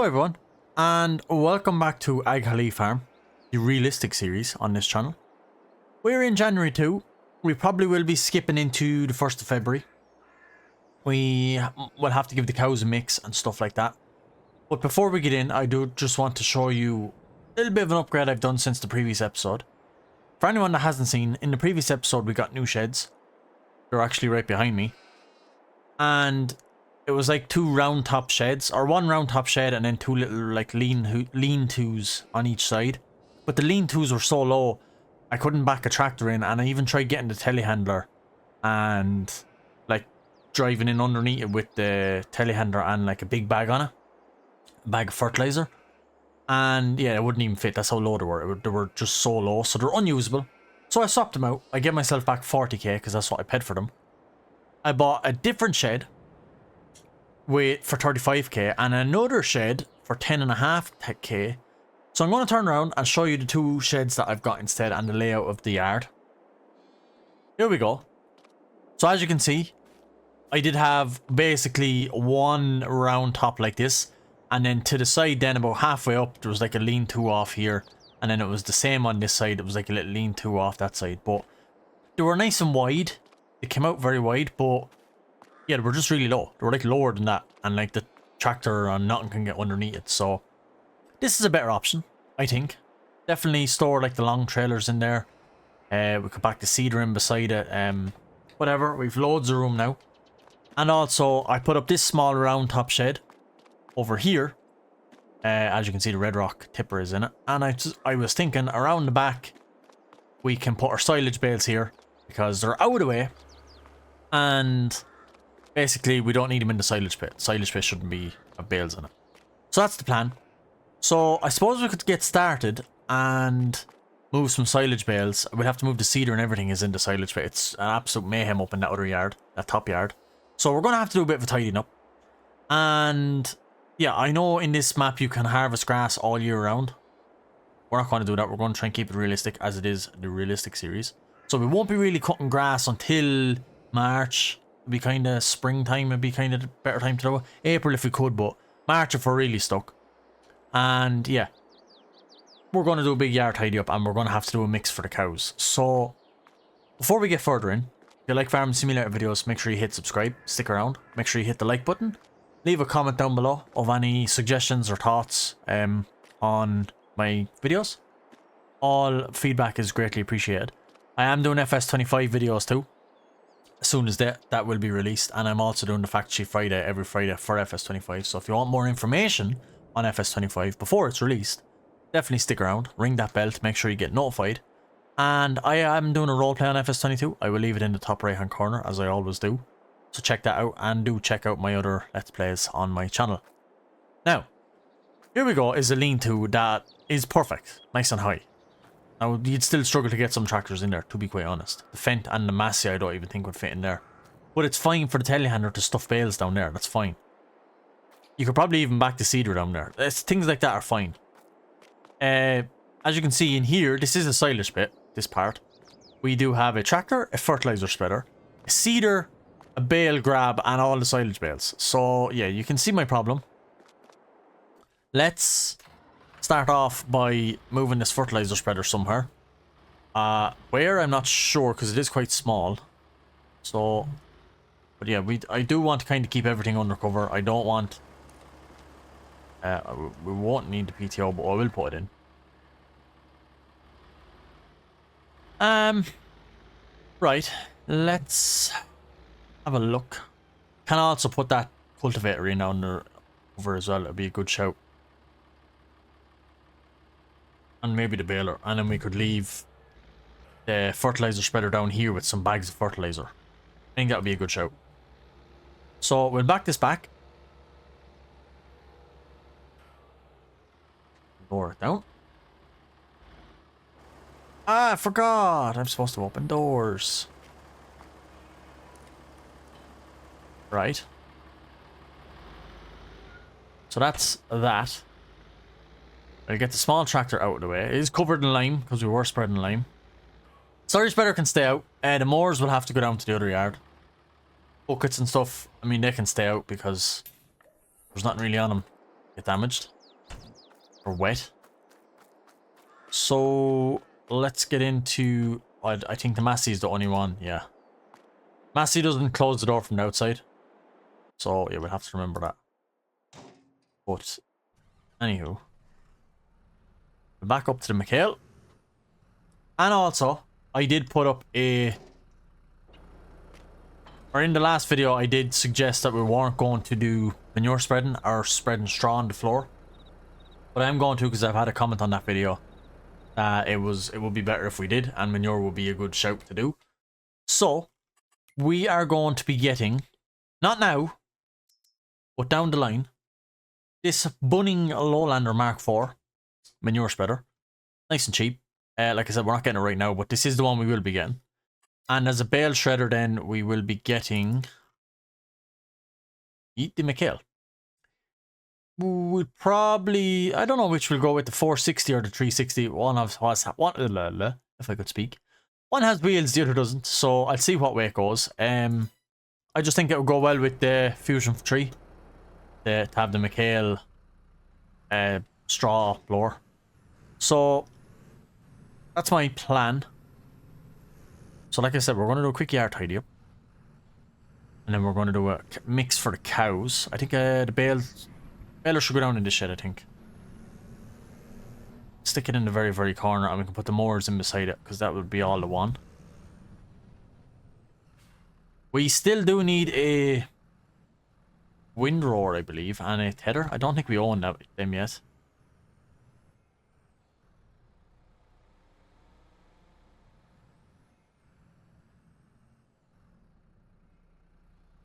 Hello everyone, and welcome back to Aghalee Farm, the realistic series on this channel. We're in January 2. We probably will be skipping into the 1st of February. We will have to give the cows a mix and stuff like that. But before we get in, I do just want to show you a little bit of an upgrade I've done since the previous episode. For anyone that hasn't seen, in the previous episode we got new sheds. They're actually right behind me. And it was like two round top sheds, or one round top shed and then two little like lean-tos on each side. But the lean-tos were so low, I couldn't back a tractor in, and I even tried getting the telehandler and like driving in underneath it with the telehandler and like a big bag on it. A bag of fertilizer. And yeah, it wouldn't even fit, that's how low they were. They were just so low, so they're unusable. So I swapped them out. I gave myself back 40k because that's what I paid for them. I bought a different shed for 35k and another shed for 10.5k. So I'm going to turn around and show you the two sheds that I've got instead and the layout of the yard. Here we go. So as you can see, I did have basically one round top like this, and then to the side then about halfway up there was like a lean-to off here, and then it was the same on this side. It was like a little lean-to off that side, but they were nice and wide. They came out very wide, but yeah, they were just really low. They were like lower than that, and like the tractor and nothing can get underneath it. So this is a better option, I think. Definitely store like the long trailers in there. We could pack the cedar in beside it. Whatever, we've loads of room now. And also I put up this small round top shed over here. As you can see, the red rock tipper is in it. And I was thinking around the back we can put our silage bales here because they're out of the way. And basically, we don't need them in the silage pit. Silage pit shouldn't be have bales in it. So that's the plan. So I suppose we could get started and move some silage bales. We'd have to move the cedar and everything is in the silage pit. It's an absolute mayhem up in that other yard, that top yard. So we're going to have to do a bit of a tidying up. And yeah, I know in this map you can harvest grass all year round. We're not going to do that. We're going to try and keep it realistic as it is the realistic series. So we won't be really cutting grass until March. It'd be kind of springtime. It'd be kind of the better time to do it. April if we could, but March if we're really stuck. And yeah, we're going to do a big yard tidy up, and we're going to have to do a mix for the cows. So before we get further in, if you like Farm Simulator videos, make sure you hit subscribe, stick around, make sure you hit the like button, leave a comment down below of any suggestions or thoughts on my videos. All feedback is greatly appreciated. I am doing FS25 videos too. As soon as that will be released, and I'm also doing the Fact Sheet Friday every Friday for FS25. So if you want more information on FS25 before it's released, definitely stick around, ring that bell to make sure you get notified. And I am doing a roleplay on FS22. I will leave it in the top right hand corner as I always do. So check that out, and do check out my other Let's Plays on my channel. Now, here we go is a lean-to that is perfect, nice and high. Now, you'd still struggle to get some tractors in there, to be quite honest. The Fent and the Massey I don't even think would fit in there. But it's fine for the telehandler to stuff bales down there, that's fine. You could probably even back the cedar down there. Things like that are fine. As you can see in here, this is a silage pit, this part. We do have a tractor, a fertilizer spreader, a cedar, a bale grab, and all the silage bales. So yeah, you can see my problem. Let's start off by moving this fertilizer spreader somewhere. Where? I'm not sure because it is quite small. So, but yeah, I do want to kind of keep everything under cover. I don't want... we won't need the PTO, but I will put it in. Right, let's have a look. Can I also put that cultivator in over as well? It'd be a good shout. And maybe the baler, and then we could leave the fertilizer spreader down here with some bags of fertilizer. I think that would be a good shout. So we'll back this back. Lower it down. Ah, I forgot. I'm supposed to open doors. Right. So that's that. I'll get the small tractor out of the way. It is covered in lime because we were spreading lime. Slurry spreader can stay out. The mowers will have to go down to the other yard. Buckets and stuff, I mean, they can stay out because there's nothing really on them get damaged. or wet. So let's get into... I think the Massey is the only one, yeah. Massey doesn't close the door from the outside. So yeah, we'll have to remember that. But anywho, back up to the McHale. And also, I did put up a... Or in the last video, I did suggest that we weren't going to do manure spreading or spreading straw on the floor. But I am going to, because I've had a comment on that video. It would be better if we did, and manure would be a good shout to do. So, we are going to be getting, not now, but down the line, this Bunning Lowlander Mark IV manure spreader. Nice and cheap. Like I said, we're not getting it right now, but this is the one we will be getting. And as a bale shredder, then we will be getting the McHale. We'll probably, I don't know which will go with, the 460 or the 360. One of us, if I could speak. One has wheels, the other doesn't. So I'll see what way it goes. I just think it will go well with the Fusion 3. To have the McHale straw blower. So that's my plan. So like I said, we're going to do a quick yard tidy up. And then we're going to do a mix for the cows. I think the baler should go down in the shed, I think. Stick it in the very, very corner, and we can put the mowers in beside it, because that would be all the one. We still do need a windrower, I believe, and a tether. I don't think we own them yet.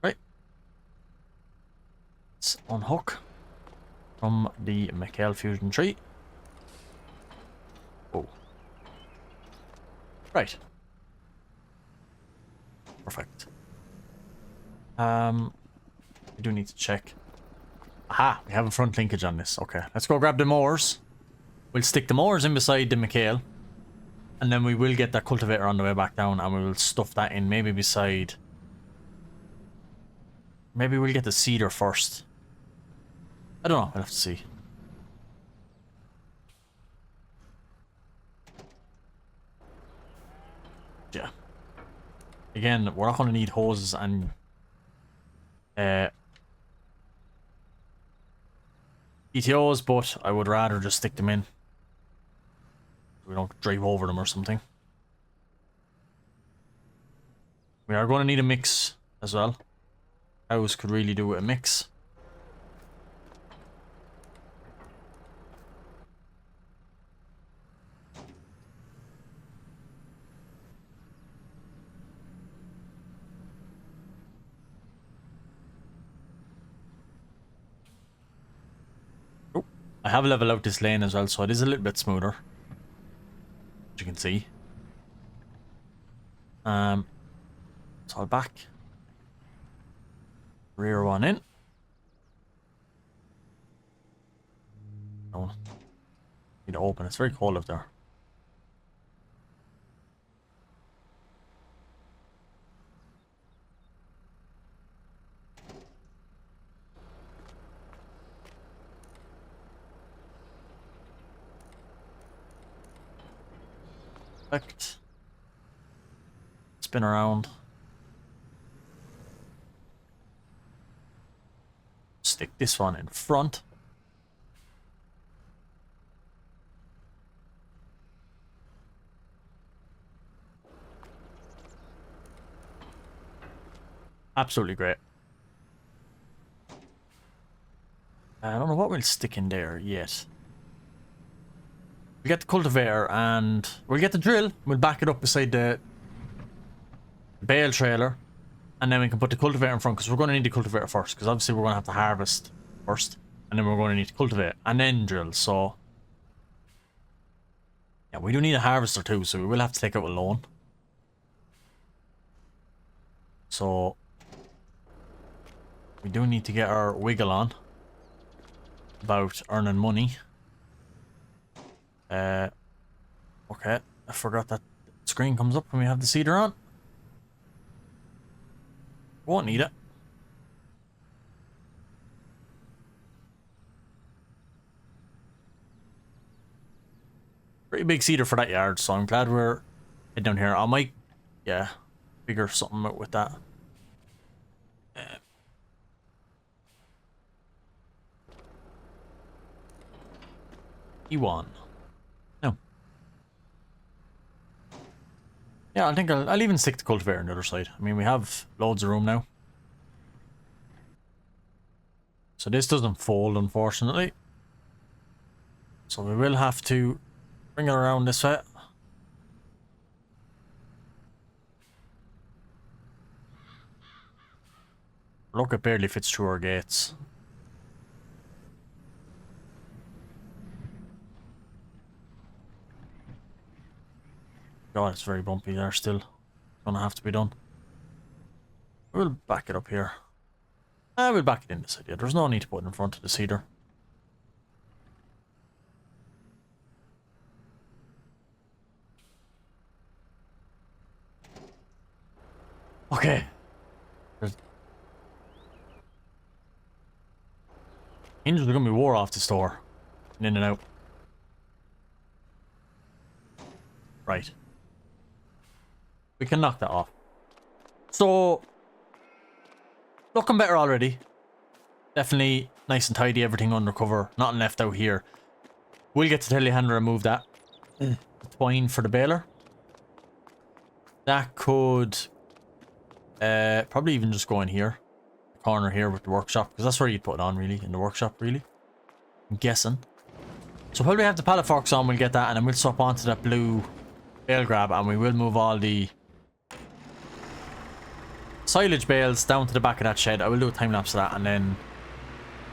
Right. Let's unhook from the McHale Fusion 3. Oh. Right. Perfect. We do need to check. Aha, we have a front linkage on this. Okay, let's go grab the mowers. We'll stick the mowers in beside the McHale. And then we will get that cultivator on the way back down, and we will stuff that in maybe beside... Maybe we'll get the seeder first. I don't know, we'll have to see. Yeah. Again, we're not going to need hoses and ETOs, but I would rather just stick them in. We don't drive over them or something. We are going to need a mix as well. Cows could really do a mix. Oh, I have leveled out this lane as well, so it is a little bit smoother. As you can see. It's all back. Rear one in. Oh, need to open. It's very cold up there. Perfect. Spin around. Stick this one in front. Absolutely great. I don't know what we'll stick in there yet. We'll get the cultivator and we'll get the drill. We'll back it up beside the bale trailer. And then we can put the cultivator in front, because we're going to need the cultivator first. Because obviously we're going to have to harvest first. And then we're going to need to cultivate. And then drill, so... Yeah, we do need a harvester too, so we will have to take out a loan. So... We do need to get our wiggle on. About earning money. Okay, I forgot that screen comes up when we have the seeder on. Won't need it. Pretty big cedar for that yard, so I'm glad we're heading down here. I might, yeah, figure something out with that. E1. No. Yeah, I think I'll even stick to cultivator on the other side. I mean, we have loads of room now. So this doesn't fold, unfortunately. So we will have to bring it around this way. Look, it barely fits through our gates. God, it's very bumpy there still. Gonna have to be done. We'll back it up here. We'll back it in this idea. There's no need to put it in front of the cedar. Okay. Hinges are gonna be wore off the store. In and out. Right. We can knock that off. So, looking better already. Definitely nice and tidy, everything undercover. Nothing left out here. We'll get to tell you how to remove that. The twine for the baler. That could probably even just go in here. The corner here with the workshop. Because that's where you'd put it on, really. In the workshop, really. I'm guessing. So while we have the pallet forks on, we'll get that. And then we'll swap onto that blue bale grab. And we will move all the silage bales down to the back of that shed. I will do a time lapse of that, and then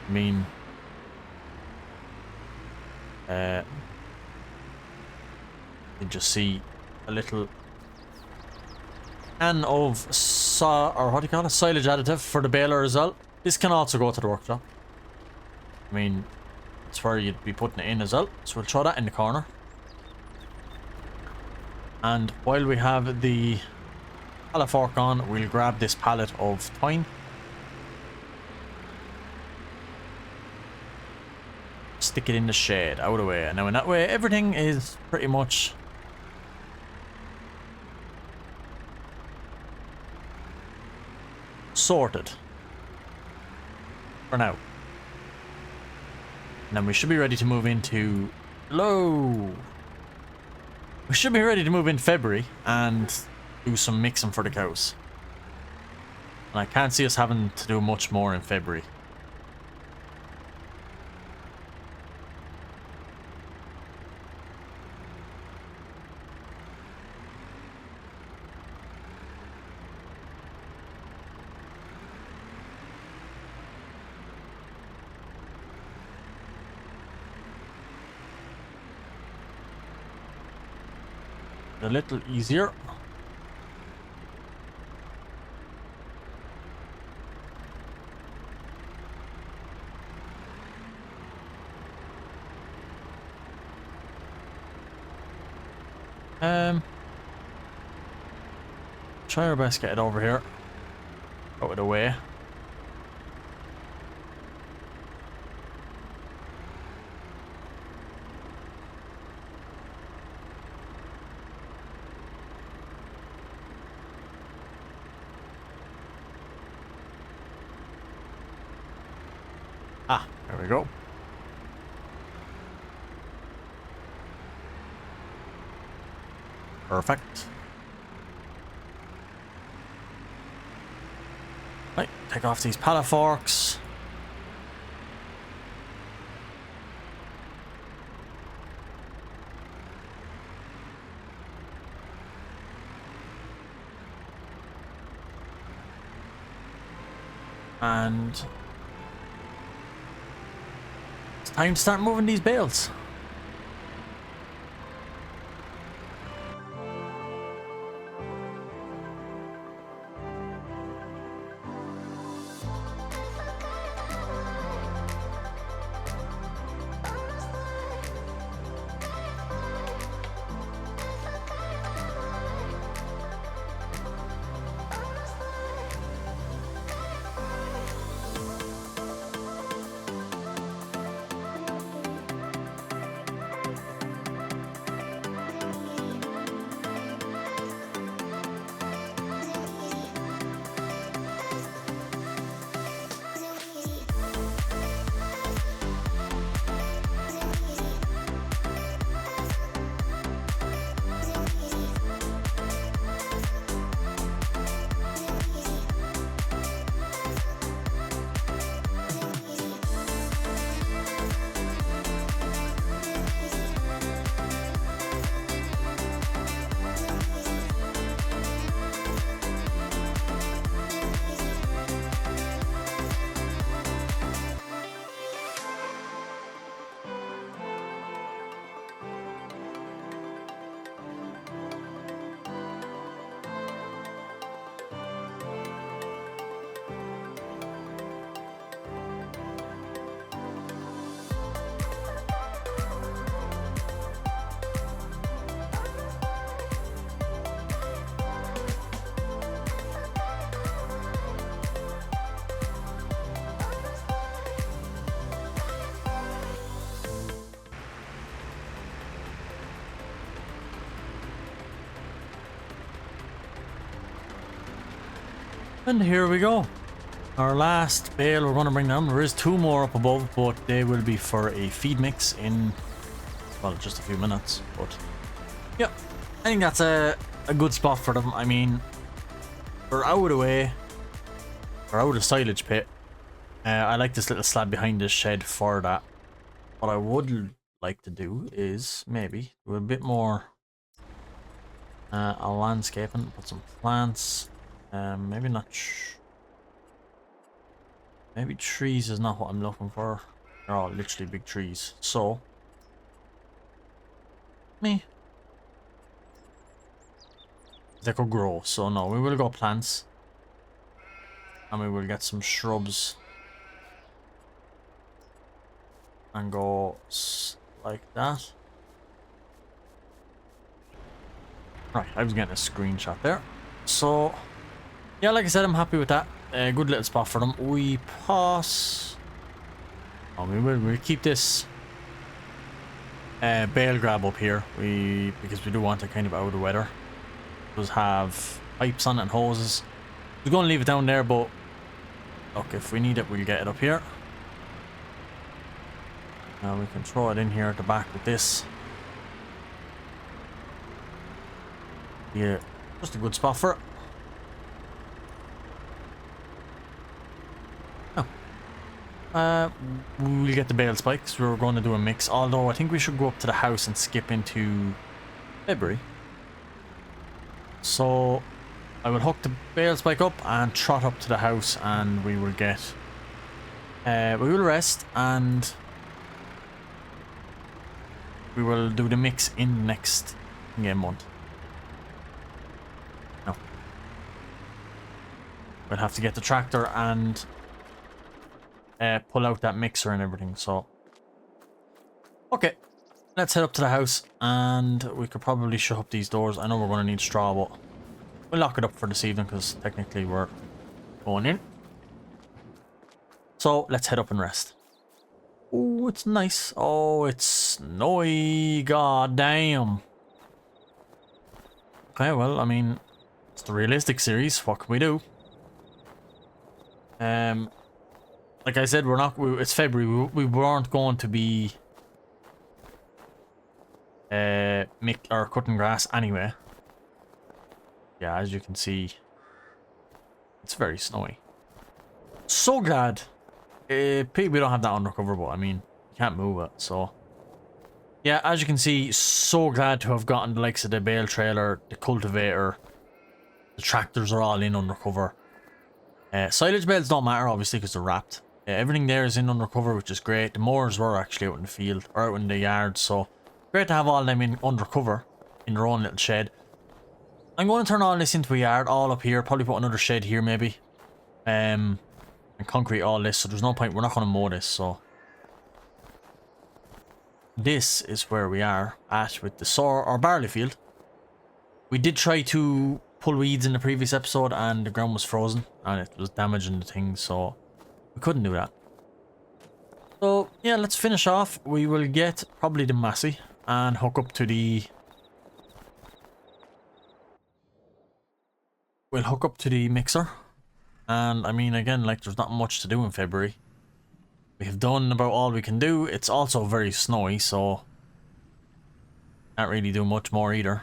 I mean you just see a little can of silage additive for the baler as well. This can also go to the workshop. I mean, it's where you'd be putting it in as well. So we'll throw that in the corner. And while we have the pallet fork on, we'll grab this pallet of twine. Stick it in the shed, out of the way. And now in that way, everything is pretty much sorted. For now. And then we should be ready to move into... We should be ready to move in February and do some mixing for the cows. And I can't see us having to do much more in February. A little easier. Try our best to get it over here. Out of the way. Ah, there we go. Perfect. Right, take off these pallet forks. And it's time to start moving these bales. And here we go. Our last bale we're going to bring down. There is 2 more up above, but they will be for a feed mix in, well, just a few minutes. But yeah, I think that's a good spot for them. I mean, they're out of the way. They're out of the silage pit. I like this little slab behind this shed for that. What I would like to do is maybe do a bit more a landscaping, put some plants. Maybe not. Maybe trees is not what I'm looking for. They're all literally big trees. So, they could grow. So no, we will go plants, and we will get some shrubs, and go like that. Right, I was getting a screenshot there. So, yeah, like I said, I'm happy with that. A good little spot for them. We pass. Oh, we'll keep this bale grab up here. Because we do want it kind of out of the weather. It does have pipes on it and hoses. We're going to leave it down there, but look, if we need it, we'll get it up here. Now we can throw it in here at the back with this. Yeah, just a good spot for it. We'll get the bale spikes. We're going to do a mix, although I think we should go up to the house and skip into February. So I will hook the bale spike up and trot up to the house, and we will get we will rest, and we will do the mix in next game month. No, we'll have to get the tractor and pull out that mixer and everything. So okay, let's head up to the house, and we could probably shut up these doors. I know we're going to need straw, but we'll lock it up for this evening because technically we're going in. So let's head up and rest. Oh, it's nice. Oh, it's snowy. God damn. Okay, well, I mean, it's the realistic series. What can we do? Like I said, it's February. We weren't going to be cutting grass anyway. Yeah, as you can see, it's very snowy. So glad. We don't have that undercover, but I mean, you can't move it. So yeah, as you can see, so glad to have gotten the likes of the bale trailer, the cultivator, the tractors are all in undercover. Silage bales don't matter obviously because they're wrapped. Everything there is in undercover, which is great. The mowers were actually out in the field, or out in the yard, so great to have all of them in undercover in their own little shed. I'm going to turn all this into a yard, all up here, probably put another shed here maybe. And concrete all this, so there's no point, we're not going to mow this, so. This is where we are at with the sour or barley field. We did try to pull weeds in the previous episode and the ground was frozen and it was damaging the thing, so we couldn't do that. So yeah, let's finish off. We will get probably the Massey and hook up to the... We'll hook up to the mixer. And I mean, again, like, there's not much to do in February. We have done about all we can do. It's also very snowy, so can't really do much more either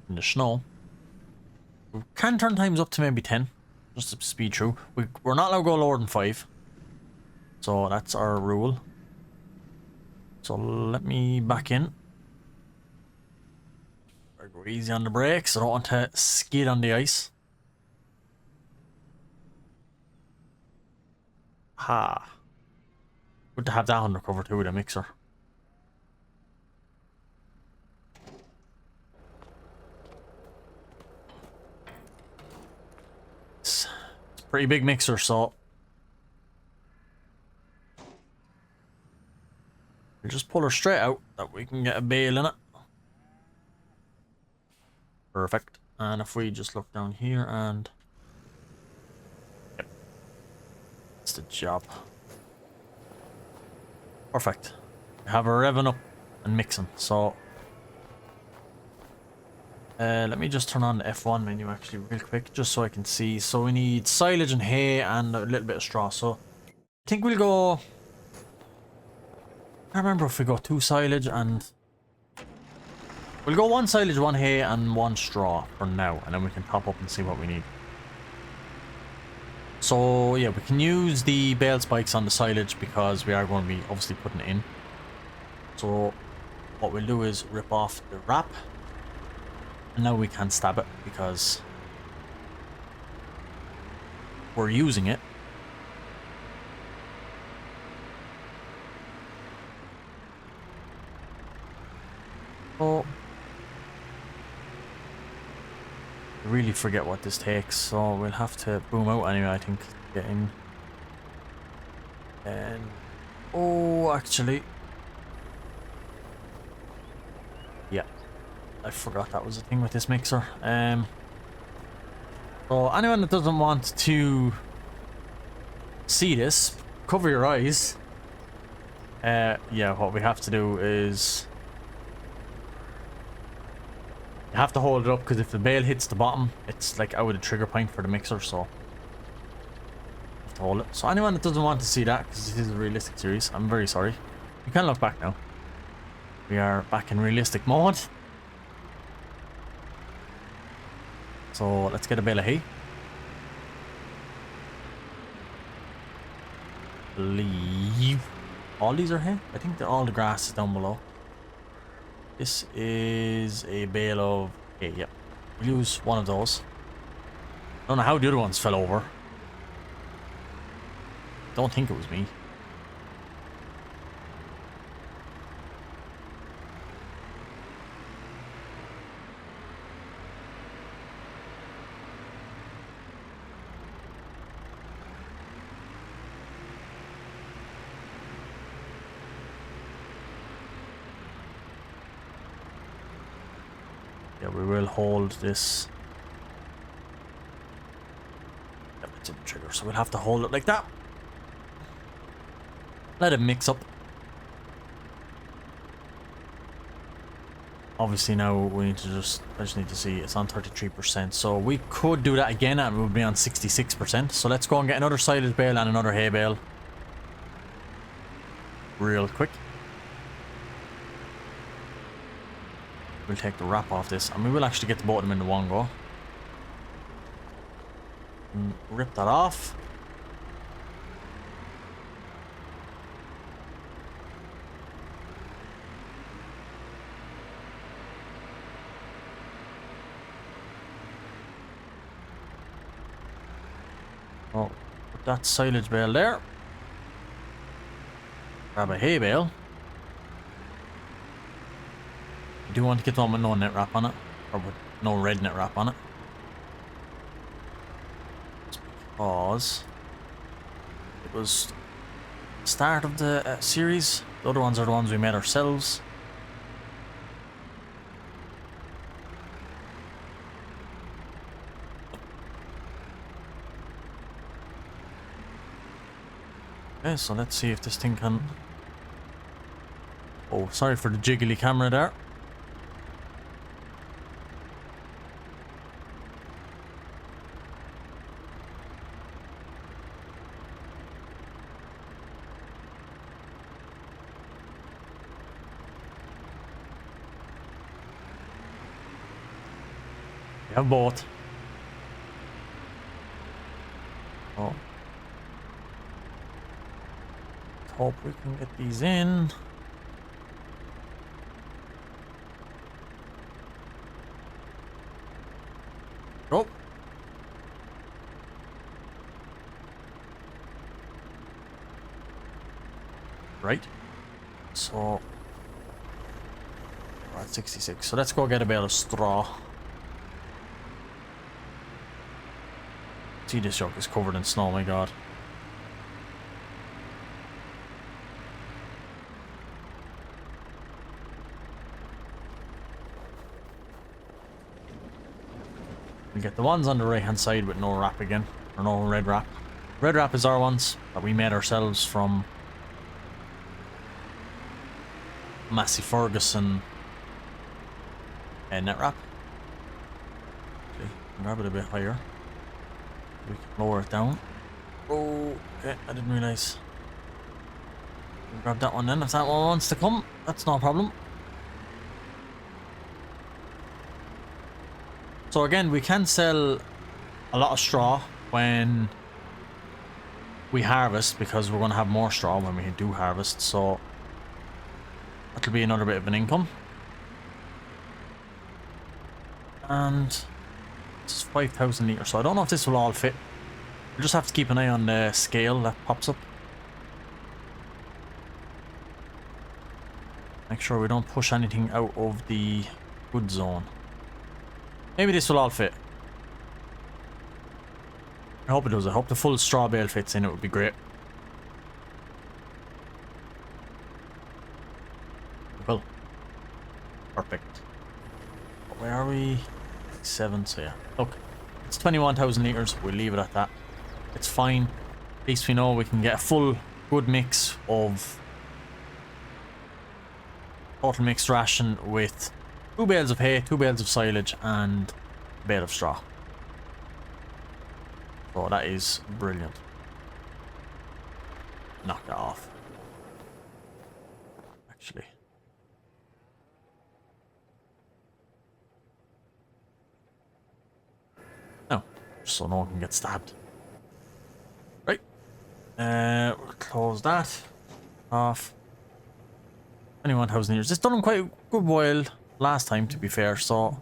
in the snow. We can turn times up to maybe 10, just to speed through. We're not allowed to go lower than 5. So that's our rule. So let me back in. I go easy on the brakes. I don't want to skid on the ice. Ha. Good to have that undercover too with a mixer. It's a pretty big mixer, so we'll just pull her straight out that we can get a bale in it. Perfect. And if we just look down here and... Yep. That's the job. Perfect. We have her revving up and mixing, so... Let me just turn on the F1 menu actually real quick, just so I can see. So we need silage and hay and a little bit of straw. So I think we'll go... I can't remember if we go 2 silage and... We'll go 1 silage, 1 hay and 1 straw for now. And then we can top up and see what we need. So yeah, we can use the bale spikes on the silage because we are going to be obviously putting it in. So what we'll do is rip off the wrap. And now we can stab it because we're using it. Oh, I really forget what this takes, so we'll have to boom out anyway, I think, to get in. And oh, actually, yeah, I forgot that was a thing with this mixer. So anyone that doesn't want to see this, cover your eyes. Yeah, what we have to do is you have to hold it up because if the bale hits the bottom, it's like out of the trigger point for the mixer, so you have to hold it. So anyone that doesn't want to see that, because this is a realistic series, I'm very sorry. You can look back now. We are back in realistic mode. So let's get a bale of hay. I believe all these are hay. I think they're all the grass is down below. This is a bale of hay, yeah. We'll use one of those. I don't know how the other ones fell over. Don't think it was me. Yeah, we will hold this. Yep, it's in the trigger, so we'll have to hold it like that. Let it mix up. Obviously now we need to I just need to see it's on 33%. So we could do that again and it would be on 66%. So let's go and get another silage bale and another hay bale. Real quick. We'll take the wrap off this and we will actually get the both of them into one go. And rip that off. Oh, put that silage bale there. Grab a hay bale. I do want to get one with no net wrap on it, or with no red net wrap on it. Because it was the start of the series. The other ones are the ones we made ourselves. Okay, so let's see if this thing can... Oh, sorry for the jiggly camera there. We have both. Oh. Let's hope we can get these in. Oh. Right. So we're at 66. So let's go get a bale of straw. See, this yoke is covered in snow, my god. We'll get the ones on the right hand side with no wrap again, or no red wrap. Red wrap is our ones that we made ourselves from Massey Ferguson and net wrap. grab it a bit higher. We can lower it down. Oh, okay, I didn't realise. Grab that one then, if that one wants to come, that's no problem. So again, we can sell a lot of straw when we harvest, because we're going to have more straw when we do harvest, so that'll be another bit of an income. And this is 5,000 litres, so I don't know if this will all fit. We'll just have to keep an eye on the scale that pops up. Make sure we don't push anything out of the good zone. Maybe this will all fit. I hope it does. I hope the full straw bale fits in. It would be great. Well, perfect. Where are we? 7, so yeah. Look, it's 21,000 litres. We'll leave it at that. It's fine. At least we know we can get a full, good mix of total mixed ration with 2 bales of hay, 2 bales of silage, and a bale of straw. So that is brilliant. Knock that off. Actually. No, so no one can get stabbed. Right. We'll close that off. 21,000 litres. It's done in quite a good while last time, to be fair, so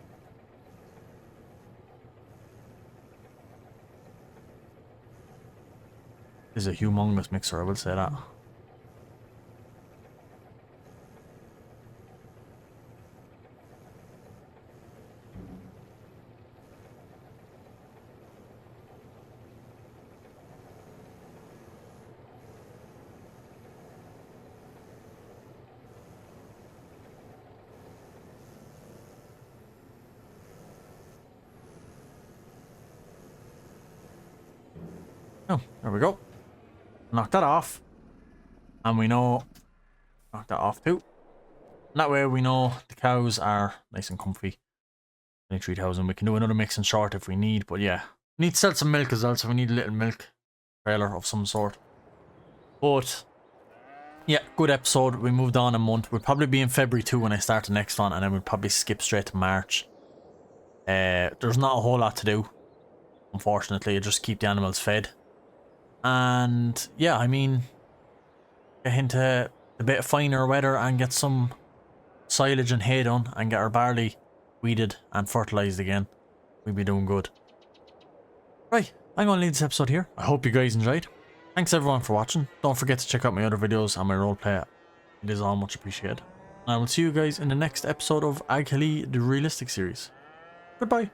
this is a humongous mixer, I will say that. Oh, there we go. Knock that off. And we know... Knock that off too. And that way we know the cows are nice and comfy. 23,000. We can do another mix and short if we need. But yeah. We need to sell some milk as well. So we need a little milk trailer of some sort. But... yeah, good episode. We moved on a month. We'll probably be in February too when I start the next one. And then we'll probably skip straight to March. There's not a whole lot to do. Unfortunately. You just keep the animals fed. And yeah, I mean, get into a bit of finer weather and get some silage and hay done and get our barley weeded and fertilized again. We'll be doing good. Right, I'm going to leave this episode here. I hope you guys enjoyed. Thanks everyone for watching. Don't forget to check out my other videos and my roleplay. It is all much appreciated. And I will see you guys in the next episode of Aghalee, the Realistic series. Goodbye.